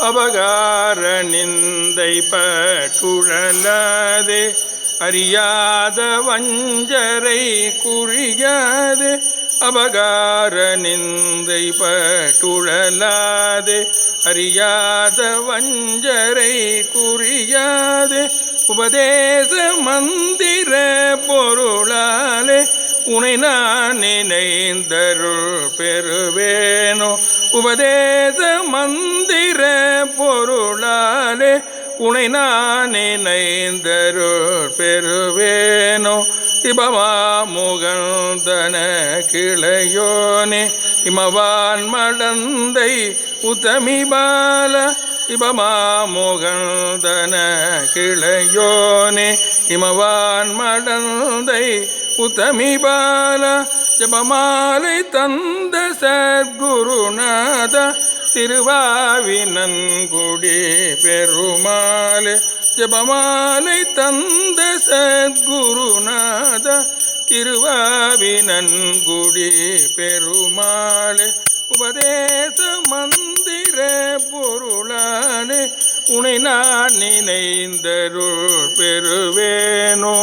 அபகார நிந்தை பற்றுழலாதே அறியாத வஞ்சரை குறியாதே அபகார நிந்தை பற்றுழலாதே அறியாத வஞ்சரை குறியாதே உபதேச மந்திர பொருளாலே உனை நான் நினைந்தருள் பெறுவேனோ உபதேச மந்திர பொருளாலே உனை நான் நினைந்தருள் பெறுவேனோ இபமா முகந்தன கிளையோனே இமவான் மடந்தை உத்தமி பால இபமா முகந்தன கிளையோனே இமவான் மடந்தை உத்தமி பால ஜபமாலை தந்த சத்குருநாத திருவாவினன்குடி பெருமாளே ஜபமாலை தந்த சத்குருநாத திருவாவினன்குடி பெருமாளே உபதேச மந்திர பொருளாலே உனை நான் நினைந்தருள் பெறுவேனோ.